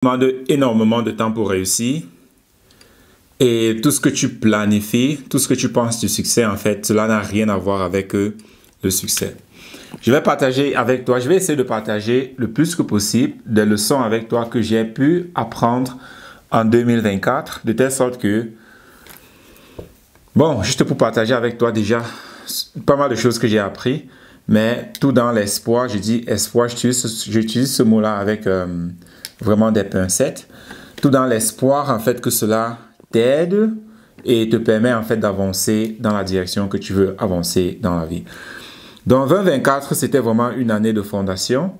Demande énormément de temps pour réussir et tout ce que tu planifies, tout ce que tu penses du succès, en fait, cela n'a rien à voir avec le succès. Je vais partager avec toi, je vais essayer de partager le plus que possible des leçons avec toi que j'ai pu apprendre en 2024, de telle sorte que, bon, juste pour partager avec toi déjà pas mal de choses que j'ai appris, mais tout dans l'espoir, je dis espoir, j'utilise ce mot-là avec vraiment des pincettes, tout dans l'espoir en fait que cela t'aide et te permet en fait d'avancer dans la direction que tu veux avancer dans la vie. Donc 2024, c'était vraiment une année de fondation.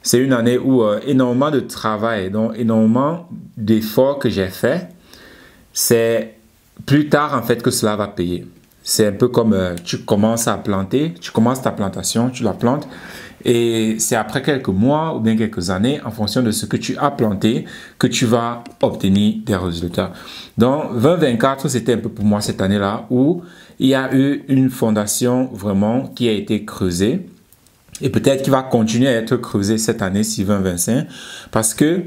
C'est une année où énormément de travail, donc énormément d'efforts que j'ai fait. C'est plus tard en fait que cela va payer. C'est un peu comme tu commences à planter, tu commences ta plantation, tu la plantes et c'est après quelques mois ou bien quelques années, en fonction de ce que tu as planté, que tu vas obtenir des résultats. Donc 2024, c'était un peu pour moi cette année-là où il y a eu une fondation vraiment qui a été creusée et peut-être qui va continuer à être creusée cette année-ci 2025 parce que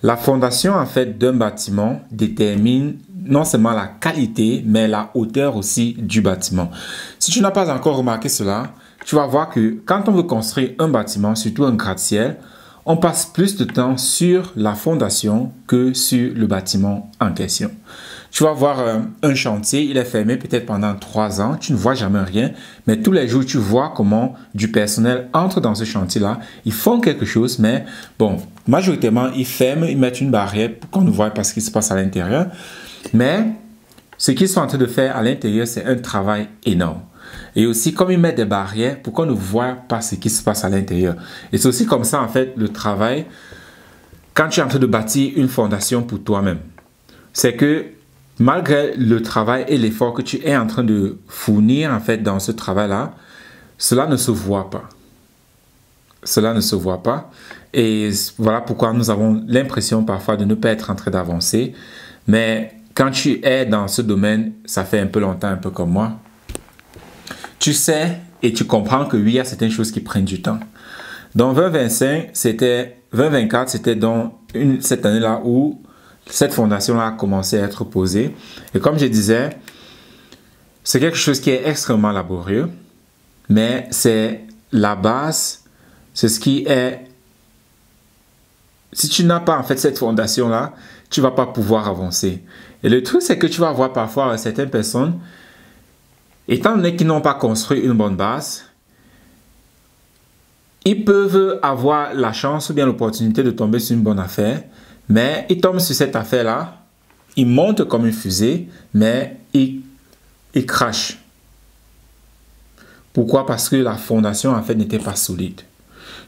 la fondation en fait d'un bâtiment détermine non seulement la qualité, mais la hauteur aussi du bâtiment. Si tu n'as pas encore remarqué cela, tu vas voir que quand on veut construire un bâtiment, surtout un gratte-ciel, on passe plus de temps sur la fondation que sur le bâtiment en question. Tu vas voir un chantier, il est fermé peut-être pendant 3 ans, tu ne vois jamais rien, mais tous les jours, tu vois comment du personnel entre dans ce chantier-là. Ils font quelque chose, mais bon, majoritairement, ils ferment, ils mettent une barrière pour qu'on ne voit pas ce qui se passe à l'intérieur. Mais ce qu'ils sont en train de faire à l'intérieur, c'est un travail énorme. Et aussi, comme ils mettent des barrières pour qu'on ne voit pas ce qui se passe à l'intérieur. Et c'est aussi comme ça, en fait, le travail, quand tu es en train de bâtir une fondation pour toi-même. C'est que malgré le travail et l'effort que tu es en train de fournir, en fait, dans ce travail-là, cela ne se voit pas. Cela ne se voit pas. Et voilà pourquoi nous avons l'impression parfois de ne pas être en train d'avancer. Mais quand tu es dans ce domaine, ça fait un peu longtemps, un peu comme moi, tu sais et tu comprends que oui, il y a certaines choses qui prennent du temps. Donc 2024, c'était donc cette année-là où cette fondation-là a commencé à être posée. Et comme je disais, c'est quelque chose qui est extrêmement laborieux, mais c'est la base, c'est ce qui est... Si tu n'as pas en fait cette fondation-là, tu ne vas pas pouvoir avancer. Et le truc, c'est que tu vas voir parfois certaines personnes, étant donné qu'ils n'ont pas construit une bonne base, ils peuvent avoir la chance ou bien l'opportunité de tomber sur une bonne affaire, mais ils tombent sur cette affaire-là, ils montent comme une fusée, mais ils crachent. Pourquoi? Parce que la fondation en fait n'était pas solide.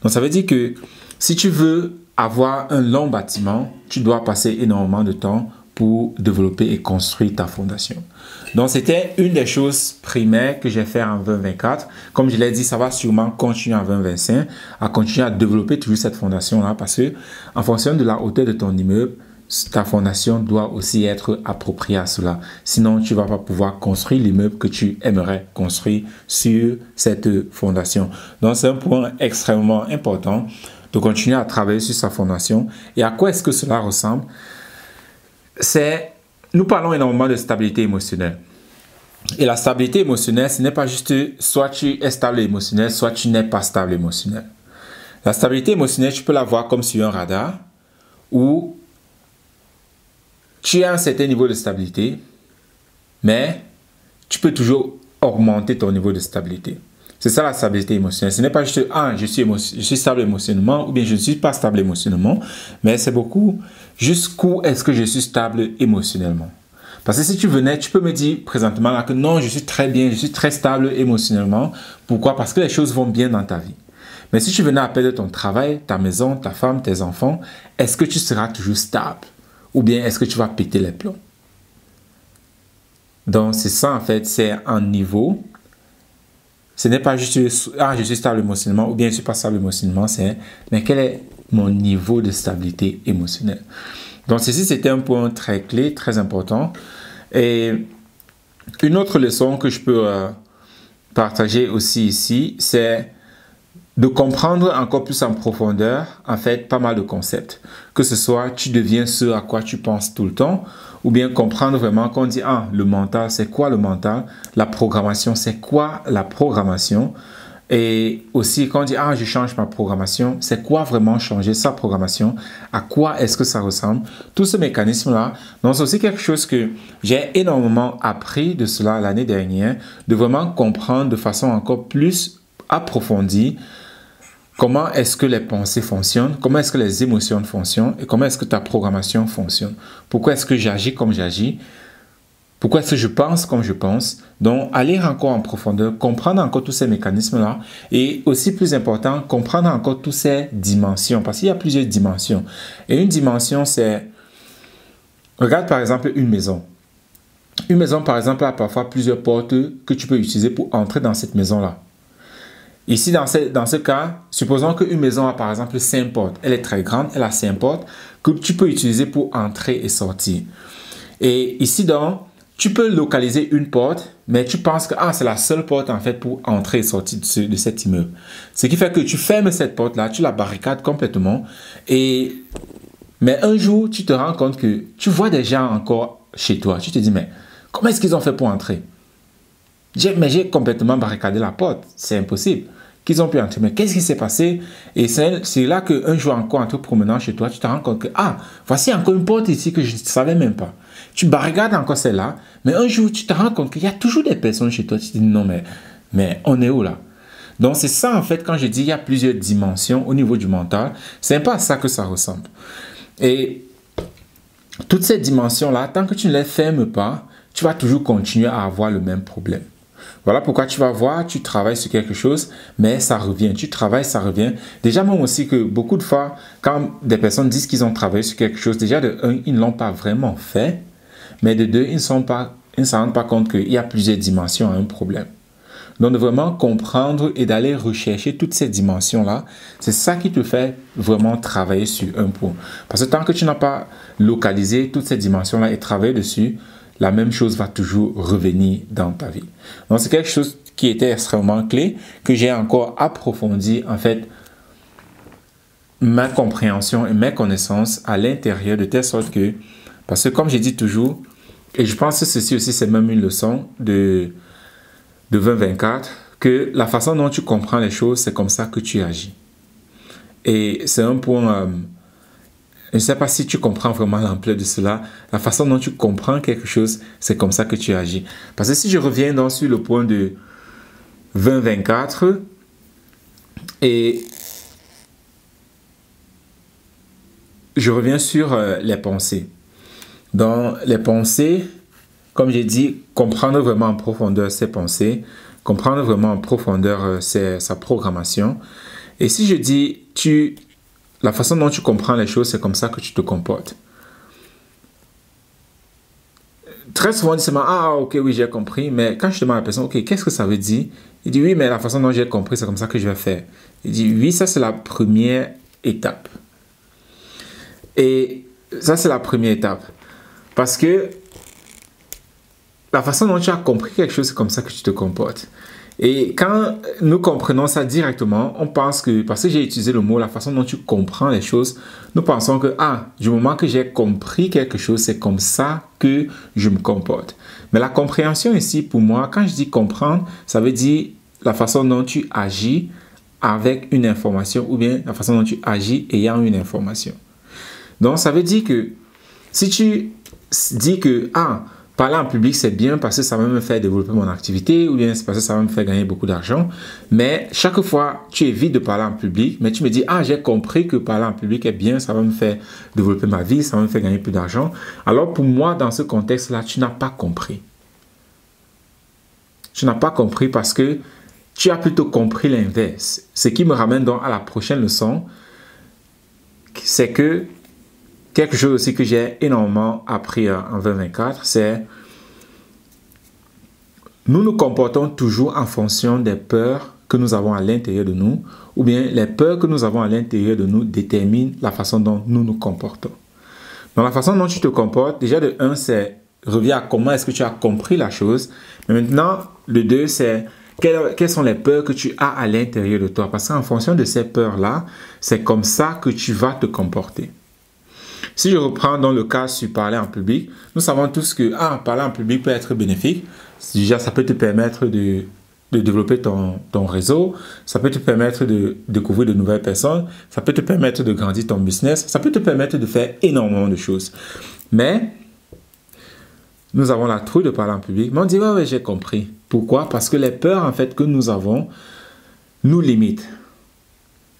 Donc ça veut dire que si tu veux avoir un long bâtiment, tu dois passer énormément de temps pour développer et construire ta fondation. Donc, c'était une des choses primaires que j'ai fait en 2024. Comme je l'ai dit, ça va sûrement continuer en 2025, à continuer à développer toujours cette fondation-là parce que en fonction de la hauteur de ton immeuble, ta fondation doit aussi être appropriée à cela. Sinon, tu ne vas pas pouvoir construire l'immeuble que tu aimerais construire sur cette fondation. Donc, c'est un point extrêmement important de continuer à travailler sur sa fondation. Et à quoi est-ce que cela ressemble? Nous parlons énormément de stabilité émotionnelle. Et la stabilité émotionnelle, ce n'est pas juste soit tu es stable émotionnel, soit tu n'es pas stable émotionnel. La stabilité émotionnelle, tu peux la voir comme sur un radar où tu as un certain niveau de stabilité, mais tu peux toujours augmenter ton niveau de stabilité. C'est ça la stabilité émotionnelle. Ce n'est pas juste je suis stable émotionnellement ou bien je ne suis pas stable émotionnellement, mais c'est beaucoup jusqu'où est-ce que je suis stable émotionnellement. Parce que si tu venais, tu peux me dire présentement là que non, je suis très bien, je suis très stable émotionnellement. Pourquoi? Parce que les choses vont bien dans ta vie. Mais si tu venais à perdre ton travail, ta maison, ta femme, tes enfants, est-ce que tu seras toujours stable? Ou bien est-ce que tu vas péter les plombs? Donc c'est ça en fait, c'est un niveau. Ce n'est pas juste je suis stable émotionnellement ou bien je ne suis pas stable émotionnellement, mais quel est mon niveau de stabilité émotionnelle? Donc ceci, c'était un point très clé, très important. Et une autre leçon que je peux partager aussi ici, c'est de comprendre encore plus en profondeur, en fait, pas mal de concepts. Que ce soit, tu deviens ce à quoi tu penses tout le temps, ou bien comprendre vraiment qu'on dit, ah, le mental, c'est quoi le mental? La programmation, c'est quoi la programmation? Et aussi, quand on dit, ah, je change ma programmation, c'est quoi vraiment changer sa programmation? À quoi est-ce que ça ressemble? Tout ce mécanisme-là, donc c'est aussi quelque chose que j'ai énormément appris de cela l'année dernière, de vraiment comprendre de façon encore plus approfondie comment est-ce que les pensées fonctionnent, comment est-ce que les émotions fonctionnent et comment est-ce que ta programmation fonctionne. Pourquoi est-ce que j'agis comme j'agis? Pourquoi est-ce que je pense comme je pense? Donc, aller encore en profondeur, comprendre encore tous ces mécanismes-là et aussi plus important, comprendre encore toutes ces dimensions parce qu'il y a plusieurs dimensions. Et une dimension, c'est, regarde par exemple une maison. Une maison, par exemple, a parfois plusieurs portes que tu peux utiliser pour entrer dans cette maison-là. Ici, dans ce cas, supposons qu'une maison a par exemple 5 portes. Elle est très grande, elle a 5 portes que tu peux utiliser pour entrer et sortir. Et ici, donc, tu peux localiser une porte, mais tu penses que c'est la seule porte en fait pour entrer et sortir de cet immeuble. Ce qui fait que tu fermes cette porte-là, tu la barricades complètement. Mais un jour, tu te rends compte que tu vois des gens encore chez toi. Tu te dis, mais comment est-ce qu'ils ont fait pour entrer? Mais j'ai complètement barricadé la porte. C'est impossible qu'ils ont pu entrer. Mais qu'est-ce qui s'est passé? Et c'est là qu'un jour encore, en te promenant chez toi, tu te rends compte que, voici encore une porte ici que je ne savais même pas. Tu barricades encore celle-là, mais un jour, tu te rends compte qu'il y a toujours des personnes chez toi. Tu te dis, non, mais on est où là? Donc, c'est ça, en fait, quand je dis il y a plusieurs dimensions au niveau du mental, c'est un peu à ça que ça ressemble. Et toutes ces dimensions-là, tant que tu ne les fermes pas, tu vas toujours continuer à avoir le même problème. Voilà pourquoi tu vas voir, tu travailles sur quelque chose, mais ça revient. Tu travailles, ça revient. Déjà, même aussi que beaucoup de fois, quand des personnes disent qu'ils ont travaillé sur quelque chose, déjà de un, ils ne l'ont pas vraiment fait, mais de deux, ils ne se rendent pas compte qu'il y a plusieurs dimensions à un problème. Donc, de vraiment comprendre et d'aller rechercher toutes ces dimensions-là, c'est ça qui te fait vraiment travailler sur un point. Parce que tant que tu n'as pas localisé toutes ces dimensions-là et travaillé dessus, la même chose va toujours revenir dans ta vie. Donc, c'est quelque chose qui était extrêmement clé, que j'ai encore approfondi, en fait, ma compréhension et mes connaissances à l'intérieur de telle sorte que, parce que comme j'ai dit toujours, et je pense que ceci aussi, c'est même une leçon de 2024, que la façon dont tu comprends les choses, c'est comme ça que tu agis. Et c'est un point... je ne sais pas si tu comprends vraiment l'ampleur de cela. La façon dont tu comprends quelque chose, c'est comme ça que tu agis. Parce que si je reviens donc sur le point de 2024, et je reviens sur les pensées. Dans les pensées, comme j'ai dit, comprendre vraiment en profondeur ses pensées, comprendre vraiment en profondeur sa programmation. Et si je dis, la façon dont tu comprends les choses, c'est comme ça que tu te comportes. Très souvent, on dit seulement, ok, oui, j'ai compris. Mais quand je demande à la personne, ok, qu'est-ce que ça veut dire? Il dit, oui, mais la façon dont j'ai compris, c'est comme ça que je vais faire. Il dit, oui, ça, c'est la première étape. Et ça, c'est la première étape. Parce que la façon dont tu as compris quelque chose, c'est comme ça que tu te comportes. Et quand nous comprenons ça directement, on pense que, parce que j'ai utilisé le mot, la façon dont tu comprends les choses, nous pensons que, du moment que j'ai compris quelque chose, c'est comme ça que je me comporte. Mais la compréhension ici, pour moi, quand je dis comprendre, ça veut dire la façon dont tu agis avec une information ou bien la façon dont tu agis ayant une information. Donc, ça veut dire que si tu dis que, parler en public, c'est bien parce que ça va me faire développer mon activité ou bien c'est parce que ça va me faire gagner beaucoup d'argent. Mais chaque fois, tu évites de parler en public, mais tu me dis, j'ai compris que parler en public est bien, ça va me faire développer ma vie, ça va me faire gagner plus d'argent. Alors pour moi, dans ce contexte-là, tu n'as pas compris. Tu n'as pas compris parce que tu as plutôt compris l'inverse. Ce qui me ramène donc à la prochaine leçon, c'est que quelque chose aussi que j'ai énormément appris en 2024, c'est nous nous comportons toujours en fonction des peurs que nous avons à l'intérieur de nous, ou bien les peurs que nous avons à l'intérieur de nous déterminent la façon dont nous nous comportons. Donc la façon dont tu te comportes, déjà de 1, c'est revient à comment est-ce que tu as compris la chose, mais maintenant le 2, c'est quelles sont les peurs que tu as à l'intérieur de toi. Parce qu'en fonction de ces peurs-là, c'est comme ça que tu vas te comporter. Si je reprends dans le cas sur parler en public, nous savons tous que parler en public peut être bénéfique. Déjà, ça peut te permettre de développer ton réseau, ça peut te permettre de découvrir de nouvelles personnes, ça peut te permettre de grandir ton business, ça peut te permettre de faire énormément de choses. Mais nous avons la trouille de parler en public. Mais on dit, ouais, j'ai compris. Pourquoi? Parce que les peurs, en fait, que nous avons, nous limitent.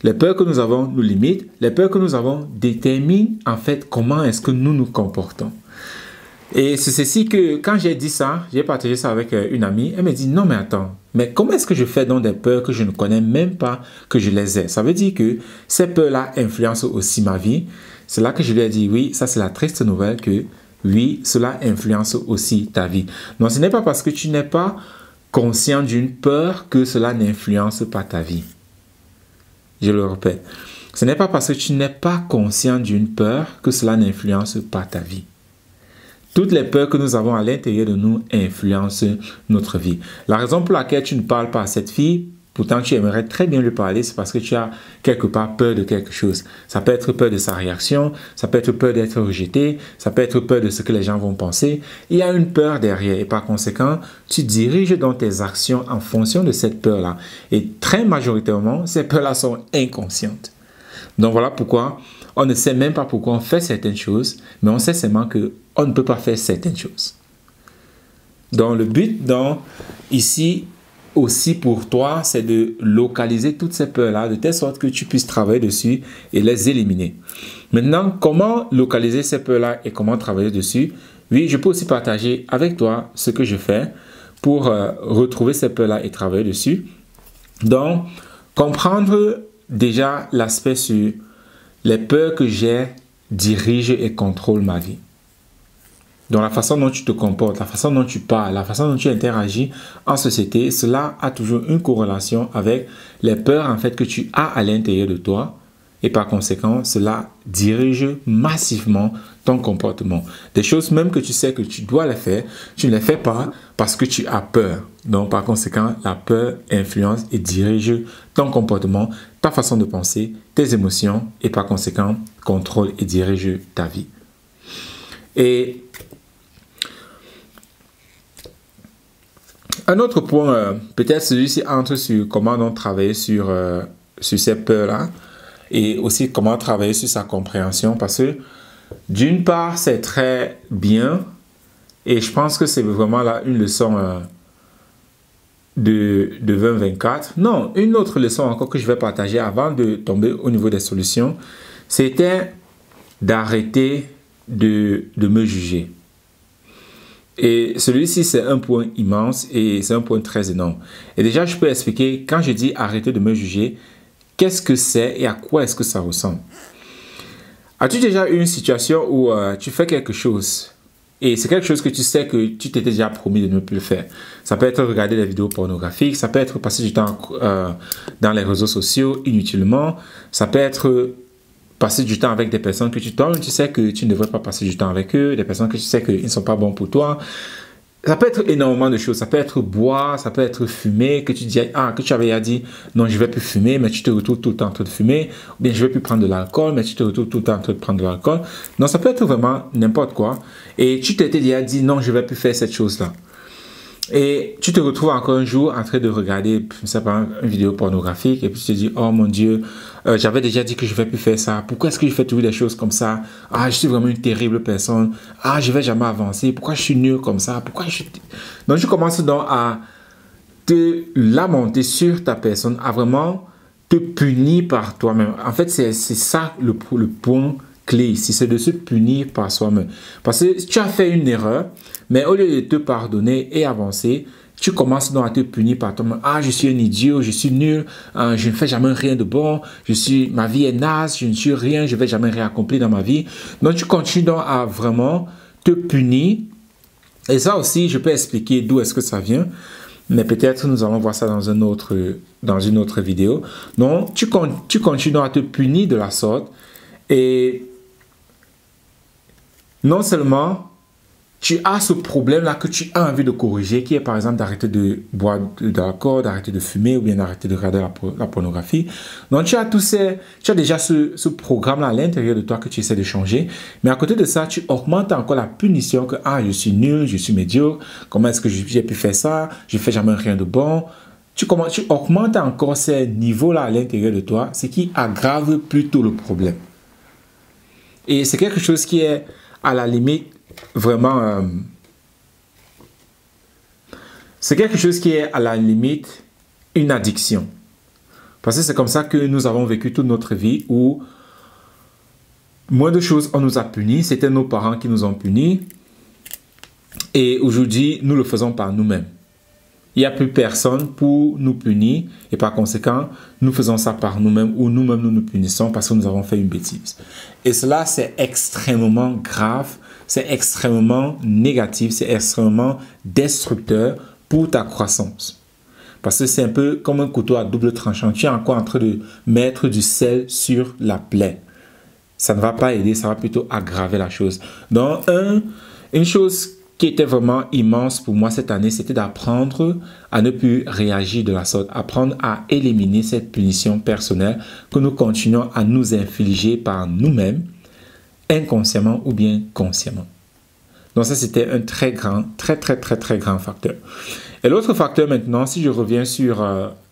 Les peurs que nous avons nous limitent. Les peurs que nous avons déterminent, en fait, comment est-ce que nous nous comportons. Et c'est ceci que, quand j'ai dit ça, j'ai partagé ça avec une amie. Elle me dit, non, mais attends, mais comment est-ce que je fais dans des peurs que je ne connais même pas que je les ai? Ça veut dire que ces peurs-là influencent aussi ma vie. C'est là que je lui ai dit, oui, ça c'est la triste nouvelle que, oui, cela influence aussi ta vie. Donc, ce n'est pas parce que tu n'es pas conscient d'une peur que cela n'influence pas ta vie. Je le répète. Ce n'est pas parce que tu n'es pas conscient d'une peur que cela n'influence pas ta vie. Toutes les peurs que nous avons à l'intérieur de nous influencent notre vie. La raison pour laquelle tu ne parles pas à cette fille, pourtant tu aimerais très bien lui parler, c'est parce que tu as quelque part peur de quelque chose. Ça peut être peur de sa réaction, ça peut être peur d'être rejeté, ça peut être peur de ce que les gens vont penser. Il y a une peur derrière et par conséquent, tu diriges donc tes actions en fonction de cette peur-là. Et très majoritairement, ces peurs-là sont inconscientes. Donc voilà pourquoi on ne sait même pas pourquoi on fait certaines choses, mais on sait seulement qu'on ne peut pas faire certaines choses. Donc le but ici aussi pour toi, c'est de localiser toutes ces peurs-là de telle sorte que tu puisses travailler dessus et les éliminer. Maintenant, comment localiser ces peurs-là et comment travailler dessus? Oui, je peux aussi partager avec toi ce que je fais pour retrouver ces peurs-là et travailler dessus. Donc, comprendre déjà l'aspect sur les peurs que j'ai dirigent et contrôlent ma vie. Donc la façon dont tu te comportes, la façon dont tu parles, la façon dont tu interagis en société, cela a toujours une corrélation avec les peurs en fait que tu as à l'intérieur de toi et par conséquent, cela dirige massivement ton comportement. Des choses même que tu sais que tu dois les faire, tu ne les fais pas parce que tu as peur. Donc par conséquent, la peur influence et dirige ton comportement, ta façon de penser, tes émotions et par conséquent, contrôle et dirige ta vie. Et un autre point, peut-être celui-ci entre sur comment donc travailler sur ces peurs-là et aussi comment travailler sur sa compréhension parce que d'une part, c'est très bien et je pense que c'est vraiment là une leçon de 2024. Non, une autre leçon encore que je vais partager avant de tomber au niveau des solutions, c'était d'arrêter de me juger. Et celui-ci, c'est un point immense et c'est un point très énorme. Et déjà, je peux expliquer, quand je dis arrêter de me juger, qu'est-ce que c'est et à quoi est-ce que ça ressemble? As-tu déjà eu une situation où tu fais quelque chose et c'est quelque chose que tu sais que tu t'étais déjà promis de ne plus le faire? Ça peut être regarder des vidéos pornographiques, ça peut être passer du temps dans les réseaux sociaux inutilement, ça peut être passer du temps avec des personnes que tu sais que tu ne devrais pas passer du temps avec eux, des personnes que tu sais qu'ils ne sont pas bons pour toi. Ça peut être énormément de choses. Ça peut être boire, ça peut être fumer, que tu dis, que tu avais dit, non, je ne vais plus fumer, mais tu te retrouves tout le temps en train de fumer. Ou bien, je ne vais plus prendre de l'alcool, mais tu te retrouves tout le temps en train de prendre de l'alcool. Non, ça peut être vraiment n'importe quoi. Et tu t'étais déjà dit, non, je ne vais plus faire cette chose-là. Et tu te retrouves encore un jour en train de regarder, je sais pas, une vidéo pornographique et puis tu te dis, oh mon Dieu, j'avais déjà dit que je ne vais plus faire ça. Pourquoi est-ce que je fais toujours des choses comme ça? Ah, je suis vraiment une terrible personne. Ah, je ne vais jamais avancer. Pourquoi je suis nul comme ça? Donc, tu commences donc à te lamenter sur ta personne, à vraiment te punir par toi-même. En fait, c'est ça le point clé ici, c'est de se punir par soi-même. Parce que tu as fait une erreur, mais au lieu de te pardonner et avancer, tu commences donc à te punir par toi-même. Ah, je suis un idiot, je suis nul, je ne fais jamais rien de bon, ma vie est naze, je ne suis rien, je ne vais jamais rien accomplir dans ma vie. Donc, tu continues donc à vraiment te punir. Et ça aussi, je peux expliquer d'où est-ce que ça vient. Mais peut-être nous allons voir ça dans une autre vidéo. Donc, tu continues donc à te punir de la sorte. Et non seulement tu as ce problème-là que tu as envie de corriger, qui est par exemple d'arrêter de boire de l'alcool, d'arrêter de fumer ou bien d'arrêter de regarder la pornographie. Donc tu as déjà ce programme-là à l'intérieur de toi que tu essaies de changer. Mais à côté de ça, tu augmentes encore la punition que je suis nul, je suis médiocre, comment est-ce que j'ai pu faire ça, je ne fais jamais rien de bon. Tu augmentes encore ces niveaux-là à l'intérieur de toi, ce qui aggrave plutôt le problème. Et c'est quelque chose qui est à la limite vraiment, c'est quelque chose qui est à la limite une addiction. Parce que c'est comme ça que nous avons vécu toute notre vie où moins de choses on nous a punis, c'était nos parents qui nous ont punis et aujourd'hui nous le faisons par nous-mêmes. Il n'y a plus personne pour nous punir et par conséquent nous faisons ça par nous-mêmes ou nous-mêmes nous nous punissons parce que nous avons fait une bêtise. Et cela c'est extrêmement grave. C'est extrêmement négatif, c'est extrêmement destructeur pour ta croissance. Parce que c'est un peu comme un couteau à double tranchant. Tu es encore en train de mettre du sel sur la plaie. Ça ne va pas aider, ça va plutôt aggraver la chose. Donc, une chose qui était vraiment immense pour moi cette année, c'était d'apprendre à ne plus réagir de la sorte. Apprendre à éliminer cette punition personnelle que nous continuons à nous infliger par nous-mêmes, inconsciemment ou bien consciemment. Donc ça, c'était un très grand facteur. Et l'autre facteur maintenant, si je reviens sur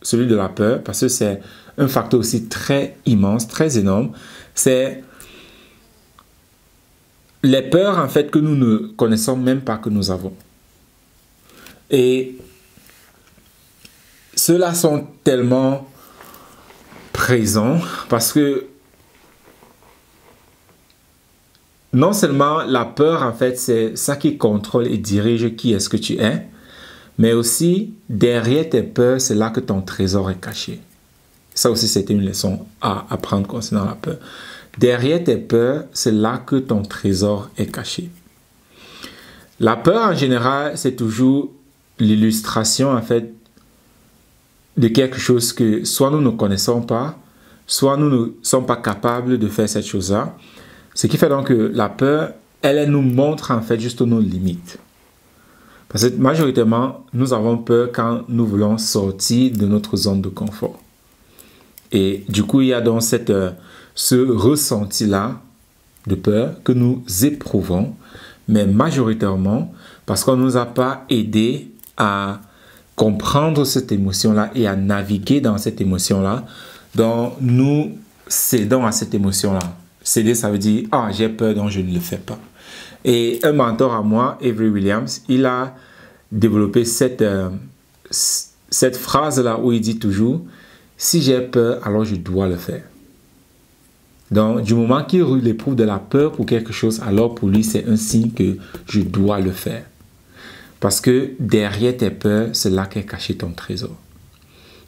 celui de la peur, parce que c'est un facteur aussi très immense, très énorme, c'est les peurs en fait que nous ne connaissons même pas que nous avons. Et ceux-là sont tellement présents parce que non seulement la peur, en fait, c'est ça qui contrôle et dirige qui est-ce que tu es, mais aussi, derrière tes peurs, c'est là que ton trésor est caché. Ça aussi, c'était une leçon à apprendre concernant la peur. Derrière tes peurs, c'est là que ton trésor est caché. La peur, en général, c'est toujours l'illustration, en fait, de quelque chose que soit nous ne connaissons pas, soit nous ne sommes pas capables de faire cette chose-là. Ce qui fait donc que la peur, elle nous montre en fait juste nos limites. Parce que majoritairement, nous avons peur quand nous voulons sortir de notre zone de confort. Et du coup, il y a donc ce ressenti-là de peur que nous éprouvons, mais majoritairement parce qu'on ne nous a pas aidé à comprendre cette émotion-là et à naviguer dans cette émotion-là. Donc, nous cédons à cette émotion-là. Céder, ça veut dire « j'ai peur, donc je ne le fais pas ». Et un mentor à moi, Avery Williams, il a développé cette phrase-là où il dit toujours « si j'ai peur, alors je dois le faire ». Donc, du moment qu'il éprouve de la peur pour quelque chose, alors pour lui, c'est un signe que je dois le faire. Parce que derrière tes peurs, c'est là qu'est caché ton trésor.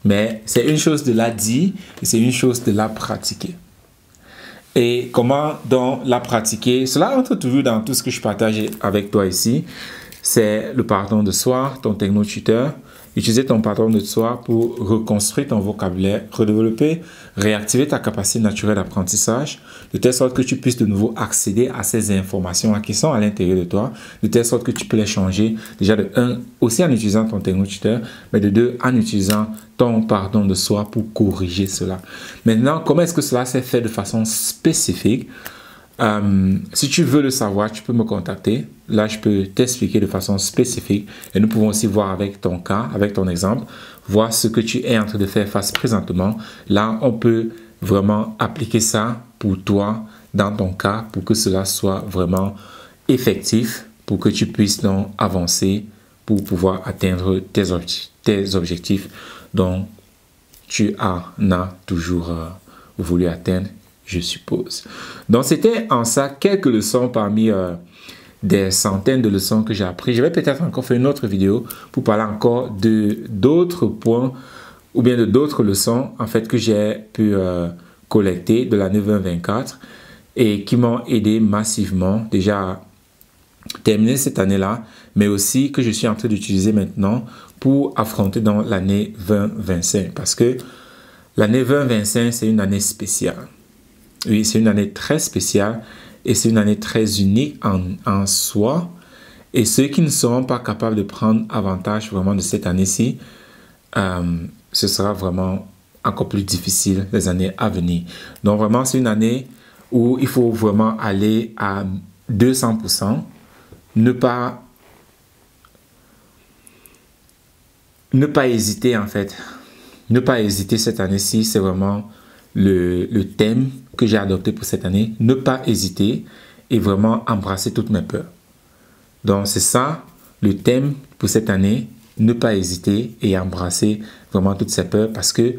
Mais c'est une chose de la dire et c'est une chose de la pratiquer. Et comment donc la pratiquer? Cela entre toujours dans tout ce que je partage avec toi ici. C'est le pardon de soi, ton techno-tuteur. Utiliser ton pardon de soi pour reconstruire ton vocabulaire, redévelopper, réactiver ta capacité naturelle d'apprentissage, de telle sorte que tu puisses de nouveau accéder à ces informations qui sont à l'intérieur de toi, de telle sorte que tu peux les changer, déjà de 1, aussi en utilisant ton techno-tuteur, mais de 2, en utilisant ton pardon de soi pour corriger cela. Maintenant, comment est-ce que cela s'est fait de façon spécifique? Si tu veux le savoir, tu peux me contacter. Là, je peux t'expliquer de façon spécifique et nous pouvons aussi voir avec ton cas, avec ton exemple, voir ce que tu es en train de faire face présentement. Là, on peut vraiment appliquer ça pour toi, dans ton cas, pour que cela soit vraiment effectif, pour que tu puisses donc avancer, pour pouvoir atteindre tes objectifs dont tu as toujours voulu atteindre, je suppose. Donc, c'était en ça quelques leçons parmi des centaines de leçons que j'ai appris. Je vais peut-être encore faire une autre vidéo pour parler encore d'autres points ou bien de d'autres leçons en fait que j'ai pu collecter de l'année 2024 et qui m'ont aidé massivement déjà à terminer cette année-là, mais aussi que je suis en train d'utiliser maintenant pour affronter dans l'année 2025 parce que l'année 2025, c'est une année spéciale. Oui, c'est une année très spéciale et c'est une année très unique en soi. Et ceux qui ne seront pas capables de prendre avantage vraiment de cette année-ci, ce sera vraiment encore plus difficile les années à venir. Donc vraiment, c'est une année où il faut vraiment aller à 200%, ne pas hésiter en fait. Ne pas hésiter cette année-ci, c'est vraiment le thème que j'ai adopté pour cette année. Ne pas hésiter et vraiment embrasser toutes mes peurs. Donc c'est ça le thème pour cette année. Ne pas hésiter et embrasser vraiment toutes ces peurs parce que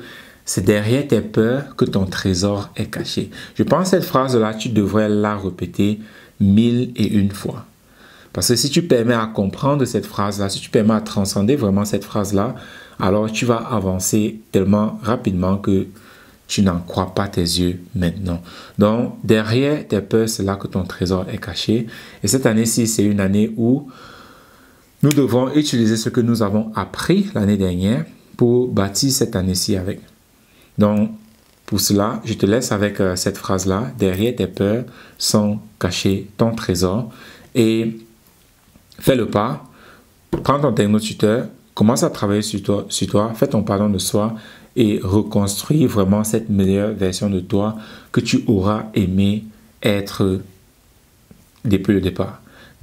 c'est derrière tes peurs que ton trésor est caché. Je pense que cette phrase-là, tu devrais la répéter 1001 fois. Parce que si tu permets à comprendre cette phrase-là, si tu permets à transcender vraiment cette phrase-là, alors tu vas avancer tellement rapidement que tu n'en crois pas tes yeux maintenant. Donc, derrière tes peurs, c'est là que ton trésor est caché. Et cette année-ci, c'est une année où nous devons utiliser ce que nous avons appris l'année dernière pour bâtir cette année-ci avec. Donc, pour cela, je te laisse avec cette phrase-là. Derrière tes peurs sont cachés ton trésor. Et fais le pas, prends ton technotuteur, commence à travailler sur toi, fais ton pardon de soi et reconstruis vraiment cette meilleure version de toi que tu auras aimé être depuis le départ.